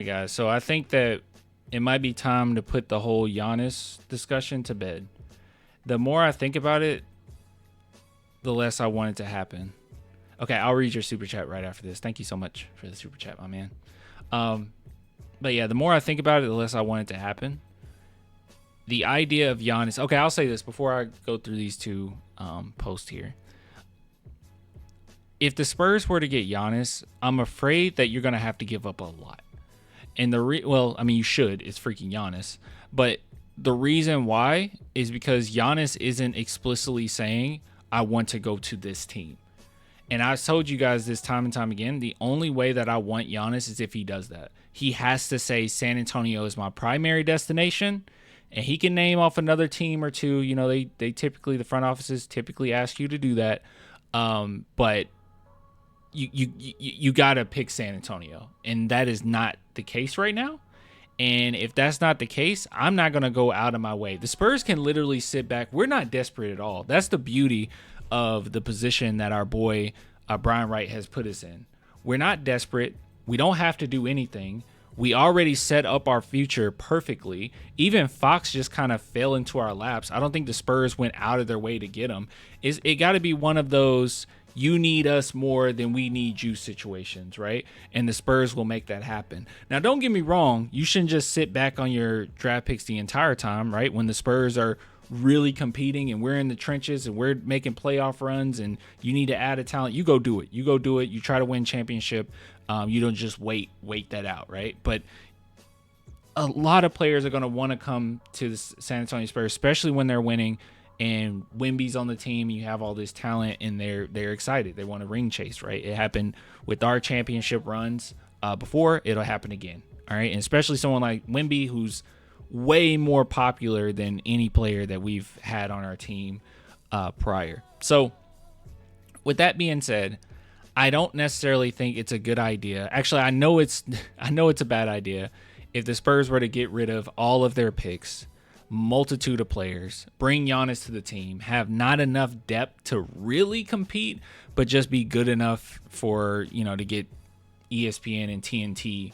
Hey guys, so I think that it might be time to put the whole Giannis discussion to bed. The more I think about it, the less I want it to happen. Okay, I'll read your super chat right after this. Thank you so much for the super chat, my man. Um, but yeah, the more I think about it, the less I want it to happen. The idea of Giannis. Okay, I'll say this before I go through these two posts here. If the Spurs were to get Giannis, I'm afraid that you're gonna have to give up a lot. And well, I mean, you should. It's freaking Giannis. But the reason why is because Giannis isn't explicitly saying, I want to go to this team. And I've told you guys this time and time again, the only way that I want Giannis is if he does that. He has to say San Antonio is my primary destination, and he can name off another team or two. You know, they typically, the front offices typically ask you to do that. But you got to pick San Antonio, and that is not the case right now. And if that's not the case, I'm not going to go out of my way. The Spurs can literally sit back. We're not desperate at all. That's the beauty of the position that our boy Brian Wright has put us in. We're not desperate. We don't have to do anything. We already set up our future perfectly. Even Fox just kind of fell into our laps. I don't think the Spurs went out of their way to get him. It got to be one of those you need us more than we need you situations, right? And the Spurs will make that happen. Now, don't get me wrong. You shouldn't just sit back on your draft picks the entire time, right? When the Spurs are really competing and we're in the trenches and we're making playoff runs and you need to add a talent, you go do it. You go do it. You try to win championship. You don't just wait that out, right? But a lot of players are going to want to come to the San Antonio Spurs, especially when they're winning and Wemby's on the team. You have all this talent and they're excited. They want a ring chase, right? It happened with our championship runs before. It'll happen again, all right? And especially someone like Wemby, who's way more popular than any player that we've had on our team prior. So with that being said, I don't necessarily think it's a good idea. Actually, I know it's a bad idea if the Spurs were to get rid of all of their picks, multitude of players, bring Giannis to the team, have not enough depth to really compete, but just be good enough for, to get ESPN and TNT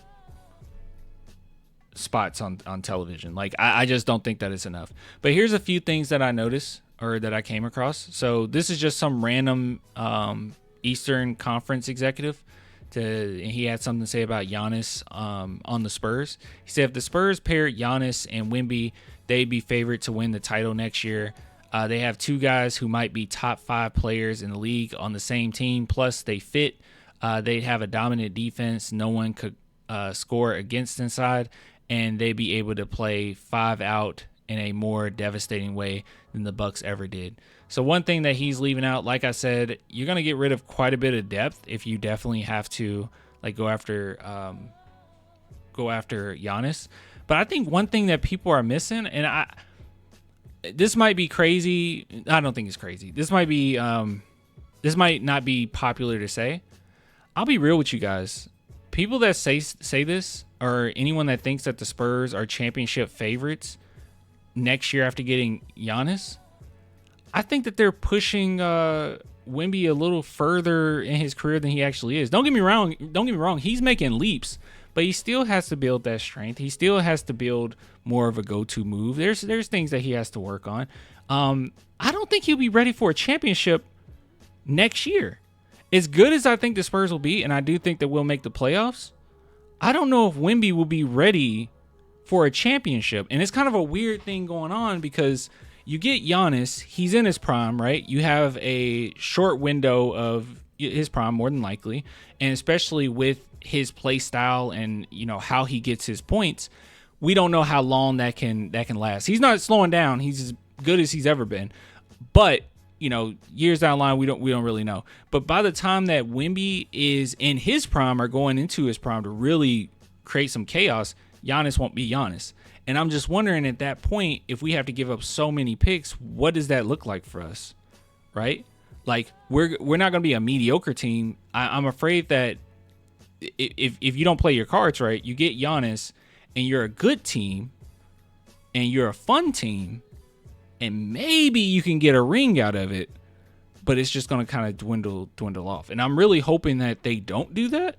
spots on television. Like, I just don't think that is enough. But here's a few things that I noticed or that I came across. So this is just some random Eastern Conference executive. And he had something to say about Giannis on the Spurs. He said if the Spurs pair Giannis and Wemby, they'd be favored to win the title next year. They have two guys who might be top 5 players in the league on the same team. Plus, they fit. They'd have a dominant defense. No one could score against inside. And they'd be able to play 5 out in a more devastating way than the Bucks ever did. So one thing that he's leaving out, like I said, you're going to get rid of quite a bit of depth if you definitely have to go after Giannis. But I think one thing that people are missing, and this might be crazy. I don't think it's crazy. This might not be popular to say. I'll be real with you guys. People that say this, or anyone that thinks that the Spurs are championship favorites next year after getting Giannis, I think that they're pushing Wemby a little further in his career than he actually is. Don't get me wrong. He's making leaps, but he still has to build that strength. He still has to build more of a go-to move. There's things that he has to work on. I don't think he'll be ready for a championship next year. As good as I think the Spurs will be, and I do think that we'll make the playoffs, I don't know if Wemby will be ready for a championship. And it's kind of a weird thing going on because you get Giannis, he's in his prime, right? You have a short window of his prime, more than likely, and especially with his play style and how he gets his points, we don't know how long that can last. He's not slowing down; he's as good as he's ever been. But years down the line, we don't really know. But by the time that Wemby is in his prime or going into his prime to really create some chaos, Giannis won't be Giannis. And I'm just wondering at that point, if we have to give up so many picks, what does that look like for us, right? Like, we're not going to be a mediocre team. I'm afraid that if you don't play your cards right, you get Giannis and you're a good team and you're a fun team, and maybe you can get a ring out of it, but it's just going to kind of dwindle off. And I'm really hoping that they don't do that.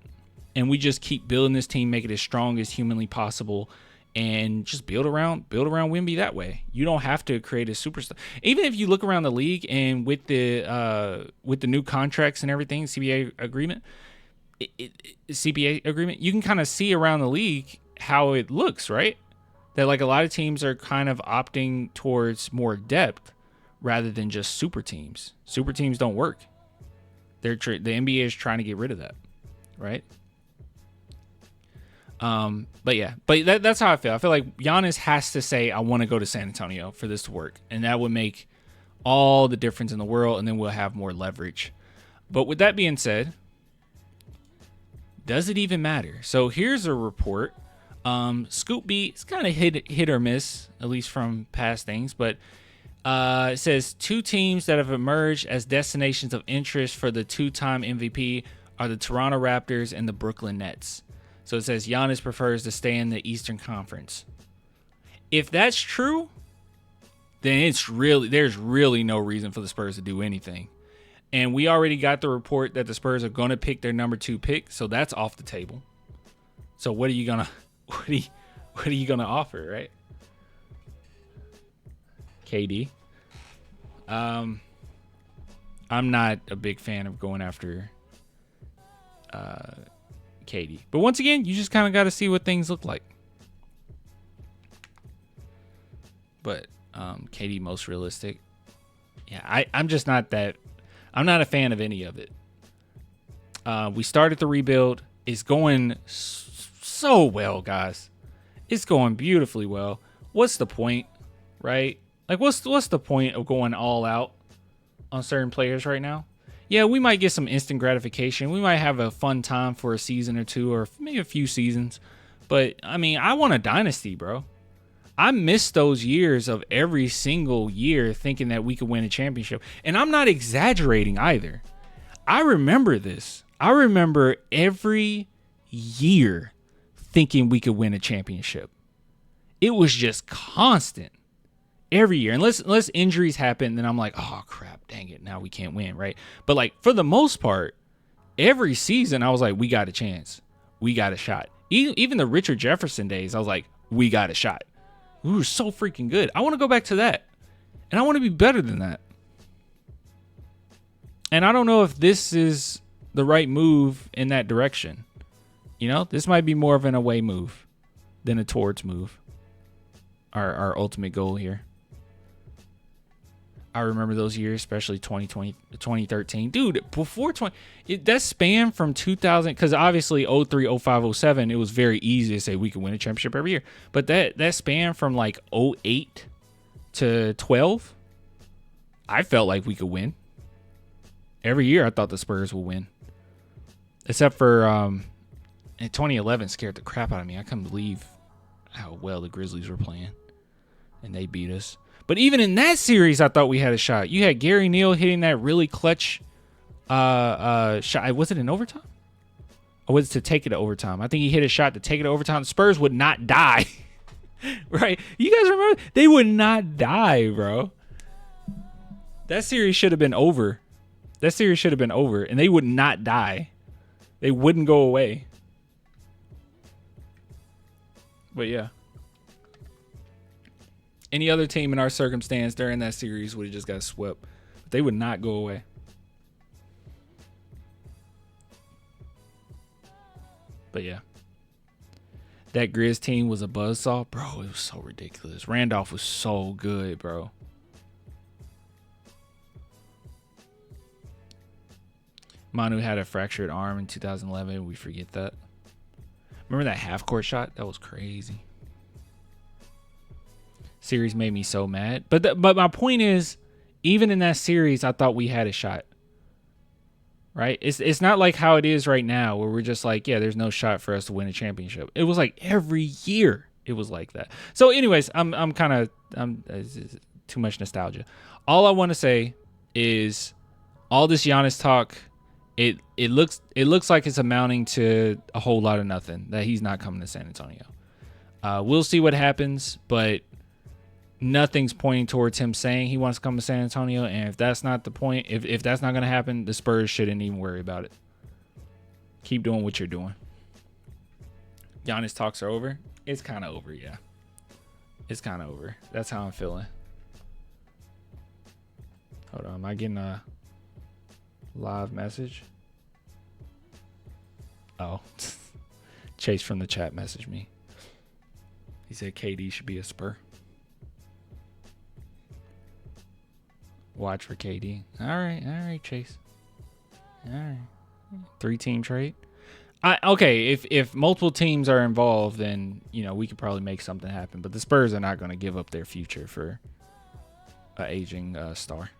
and we just keep building this team, make it as strong as humanly possible, and just build around Wemby that way. You don't have to create a superstar. Even if you look around the league and with the new contracts and everything, CBA agreement, you can kind of see around the league how it looks, right? That like a lot of teams are kind of opting towards more depth rather than just super teams. Super teams don't work. The NBA is trying to get rid of that, right? But that's how I feel. I feel like Giannis has to say, I want to go to San Antonio for this to work. And that would make all the difference in the world, and then we'll have more leverage. But with that being said, does it even matter? So here's a report. Scoop B, it's kind of hit or miss, at least from past things, but it says 2 teams that have emerged as destinations of interest for the 2-time MVP are the Toronto Raptors and the Brooklyn Nets. So it says Giannis prefers to stay in the Eastern Conference. If that's true, then there's really no reason for the Spurs to do anything. And we already got the report that the Spurs are going to pick their number 2 pick, so that's off the table. So what are you gonna offer, right? KD. I'm not a big fan of going after KD. But once again, you just kind of got to see what things look like. But KD most realistic. Yeah, I'm just not that. I'm not a fan of any of it. We started the rebuild. It's going so well, guys. It's going beautifully well. What's the point, right? Like, what's the point of going all out on certain players right now? Yeah, we might get some instant gratification. We might have a fun time for a season or 2 or maybe a few seasons. But, I mean, I want a dynasty, bro. I miss those years of every single year thinking that we could win a championship. And I'm not exaggerating either. I remember this. I remember every year thinking we could win a championship. It was just constant. Every year, unless injuries happen, then I'm like, oh crap, dang it, now we can't win, right? But like for the most part, every season I was like, we got a chance, we got a shot. Even the Richard Jefferson days, I was like, we got a shot. We were so freaking good. I want to go back to that, and I want to be better than that. And I don't know if this is the right move in that direction. You know, this might be more of an away move than a towards move. Our ultimate goal here. I remember those years, especially 2020, 2013. Dude, before that span from 2000, because obviously 03, 05, 07, it was very easy to say we could win a championship every year. But that span from like 08 to 12, I felt like we could win. Every year I thought the Spurs would win. Except for in 2011 scared the crap out of me. I couldn't believe how well the Grizzlies were playing. And they beat us. But even in that series, I thought we had a shot. You had Gary Neal hitting that really clutch shot. Was it in overtime? Or was it to take it to overtime? I think he hit a shot to take it to overtime. The Spurs would not die. Right? You guys remember? They would not die, bro. That series should have been over. And they would not die. They wouldn't go away. But yeah. Any other team in our circumstance during that series would have just got swept. But they would not go away. But yeah. That Grizz team was a buzzsaw. Bro, it was so ridiculous. Randolph was so good, bro. Manu had a fractured arm in 2011. We forget that. Remember that half-court shot? That was crazy. Series made me so mad. But my point is, even in that series, I thought we had a shot. Right? It's not like how it is right now, where we're just like, yeah, there's no shot for us to win a championship. It was like every year it was like that. So, anyways, I'm too much nostalgia. All I want to say is, all this Giannis talk, it looks like it's amounting to a whole lot of nothing. That he's not coming to San Antonio. We'll see what happens, but nothing's pointing towards him saying he wants to come to San Antonio. And if that's not the point, if that's not going to happen, the Spurs shouldn't even worry about it. Keep doing what you're doing. Giannis talks are over. It's kind of over, yeah. It's kind of over. That's how I'm feeling. Hold on, am I getting a live message? Oh, Chase from the chat messaged me. He said KD should be a Spur. Watch for KD. All right, Chase. All right, 3-team trade. Okay, if multiple teams are involved, then we could probably make something happen. But the Spurs are not going to give up their future for an aging star.